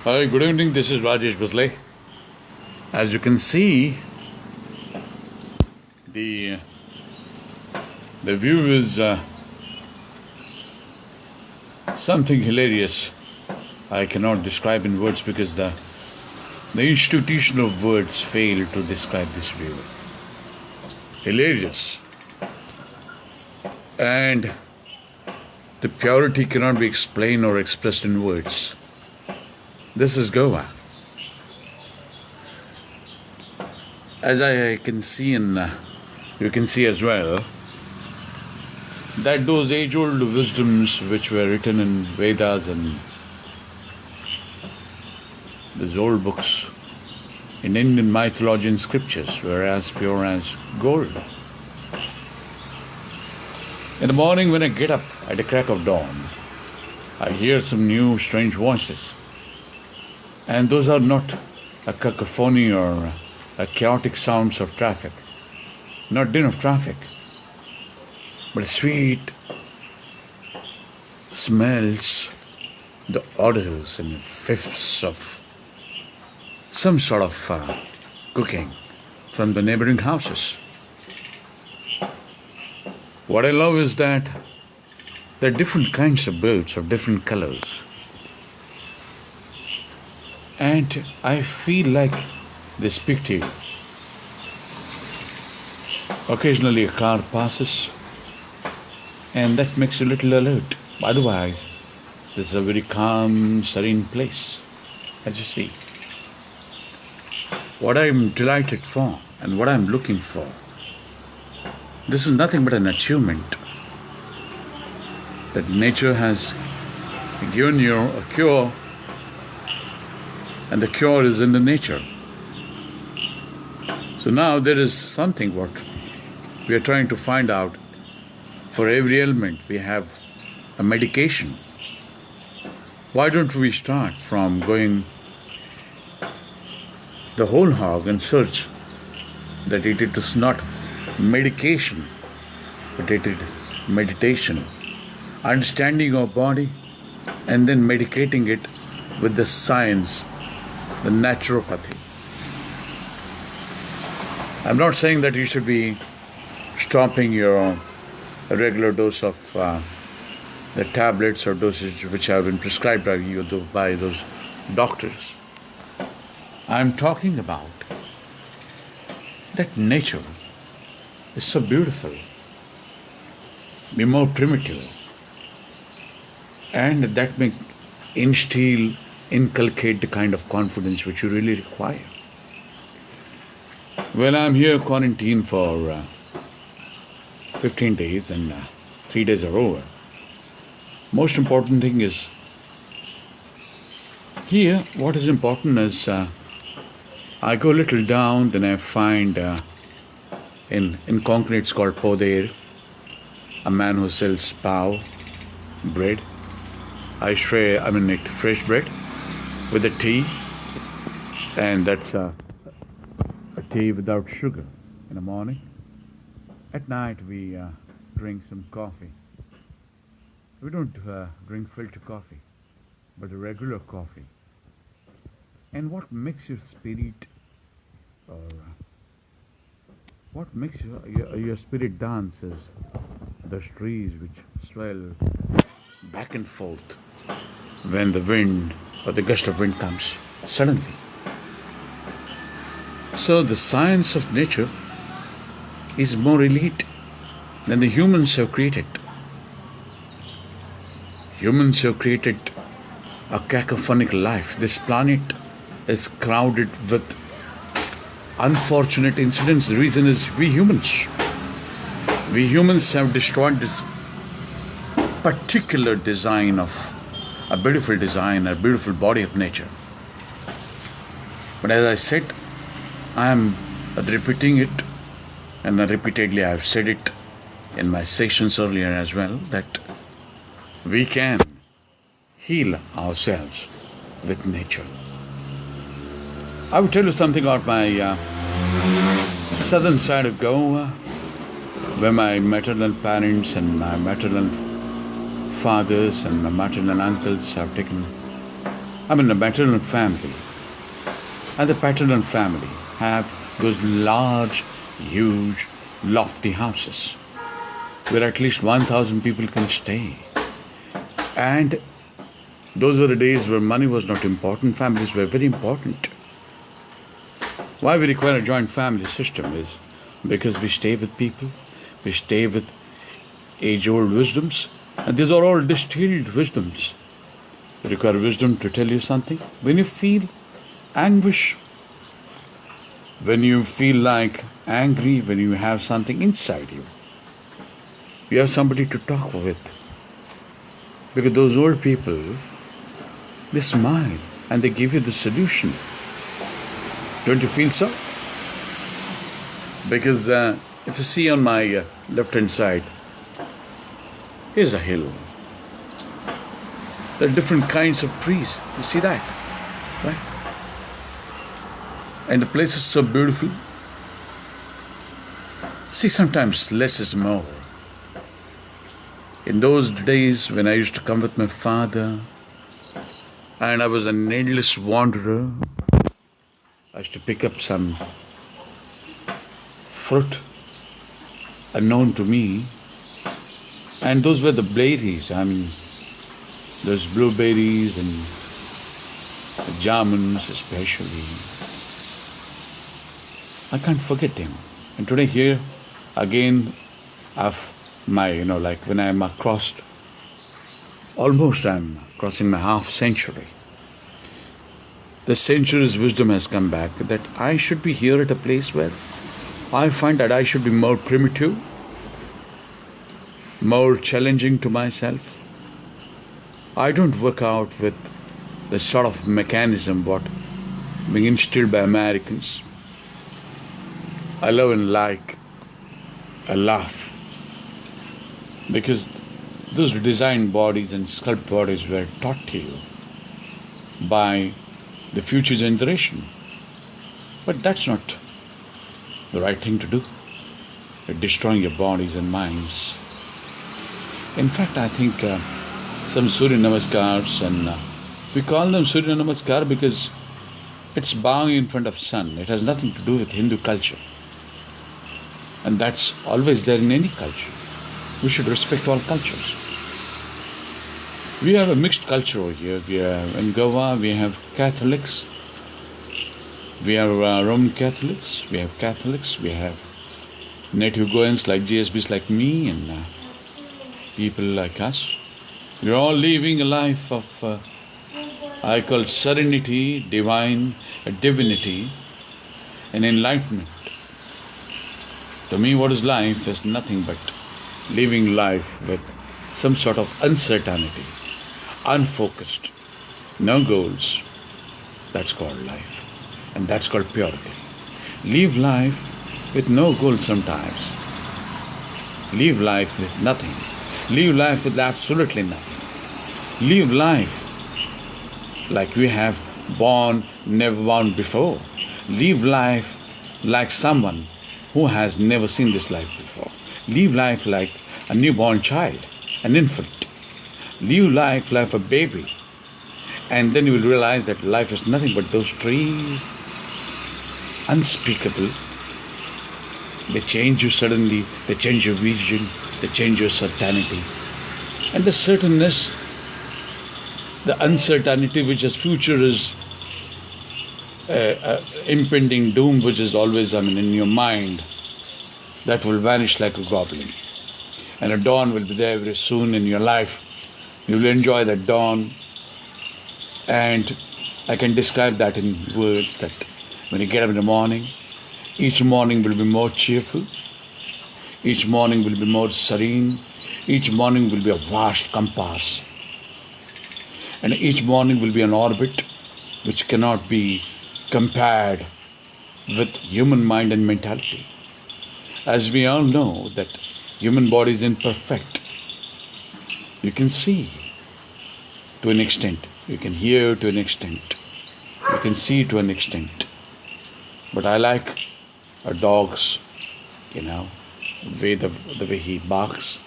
Hi, good evening. This is Rajesh Bhujle. As you can see, the the view is something hilarious. I cannot describe in words because the institution of words fail to describe this view. Hilarious, and the purity cannot be explained or expressed in words. This is Goa. As I can see, and you can see as well, that those age-old wisdoms which were written in Vedas and those old books in Indian mythology and scriptures were as pure as gold. In the morning when I get up at the crack of dawn, I hear some new strange voices. And those are not a cacophony or a chaotic sounds of traffic, not din of traffic, but sweet smells, the odors and fifths of some sort of cooking from the neighboring houses. What I love is that there are different kinds of birds of different colors. And I feel like they speak to you. Occasionally a car passes, and that makes you a little alert. Otherwise, this is a very calm, serene place, as you see. What I'm delighted for and what I'm looking for, this is nothing but an achievement that nature has given you a cure. And the cure is in the nature. So now there is something what we are trying to find out. For every ailment we have a medication. Why don't we start from going the whole hog and search that it is not medication, but it is meditation. Understanding our body and then medicating it with the science, the naturopathy. I'm not saying that you should be stopping your regular dose of the tablets or dosage which have been prescribed by you by those doctors. I'm talking about that nature is so beautiful, be more primitive, and that may inculcate the kind of confidence which you really require. Well, I'm here quarantined for 15 days and 3 days are over. Most important thing is, here what is important is I go a little down, then I find in concrete it's called Poder, a man who sells pav, bread. I eat fresh bread with a tea, and that's a tea without sugar in the morning. At night we drink some coffee. We don't drink filter coffee, but a regular coffee. And what makes your spirit, or what makes your spirit dance is those trees which swell back and forth when the wind or the gust of wind comes suddenly. So the science of nature is more elite than the humans have created. Humans have created a cacophonic life. This planet is crowded with unfortunate incidents. The reason is we humans. We humans have destroyed this particular design of a beautiful design, a beautiful body of nature. But as I said, I am repeating it, and repeatedly I have said it in my sessions earlier as well, that we can heal ourselves with nature. I will tell you something about my southern side of Goa, where my maternal parents and my maternal fathers and my maternal uncles have taken I'm in a maternal family, and the paternal family have those large, huge, lofty houses where at least 1,000 people can stay. And those were the days where money was not important, families were very important. Why we require a joint family system is because we stay with people, we stay with age-old wisdoms, and these are all distilled wisdoms. You require wisdom to tell you something. When you feel anguish, when you feel like angry, when you have something inside you, you have somebody to talk with. Because those old people, they smile and they give you the solution. Don't you feel so? Because if you see on my left hand side, here's a hill. There are different kinds of trees. You see that? Right? And the place is so beautiful. See, sometimes less is more. In those days when I used to come with my father and I was an endless wanderer, I used to pick up some fruit unknown to me, and those were the berries. Those blueberries and jamuns especially. I can't forget them. And today here again, like when I'm crossing my half century. The century's wisdom has come back that I should be here at a place where I find that I should be more primitive, more challenging to myself. I don't work out with the sort of mechanism what being instilled by Americans. I love and like, I laugh, because those designed bodies and sculpt bodies were taught to you by the future generation. But that's not the right thing to do. You're destroying your bodies and minds. In fact, I think some Surya Namaskars, and we call them Surya Namaskar because it's bowing in front of sun. It has nothing to do with Hindu culture. And that's always there in any culture. We should respect all cultures. We have a mixed culture over here. In Goa, we have Catholics, we have Roman Catholics, we have Catholics, we have native Goans like GSBs like me, and people like us. We're all living a life of, I call serenity, divinity, and enlightenment. To me, what is life is nothing but living life with some sort of uncertainty, unfocused, no goals. That's called life. And that's called purity. Live life with no goals sometimes. Live life with nothing. Live life with absolutely nothing. Live life like we have never born before. Live life like someone who has never seen this life before. Live life like a newborn child, an infant. Live life like a baby. And then you will realize that life is nothing but those trees, unspeakable. They change you suddenly, they change your vision, they change your certainty. And the certainness, the uncertainty which is future is impending doom which is always in your mind, that will vanish like a goblin. And a dawn will be there very soon in your life. You will enjoy that dawn. And I can describe that in words that when you get up in the morning, each morning will be more cheerful. Each morning will be more serene. Each morning will be a vast compass. And each morning will be an orbit which cannot be compared with human mind and mentality. As we all know that human body is imperfect. You can see to an extent. You can hear to an extent. You can see to an extent. But I like a dog's, the way he barks.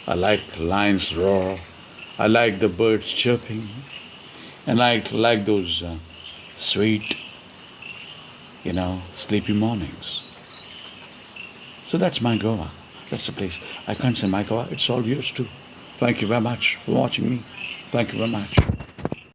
I like lions roar. I like the birds chirping. And I like those sweet, sleepy mornings. So that's my Goa. That's the place. I can't say my Goa. It's all yours too. Thank you very much for watching me. Thank you very much.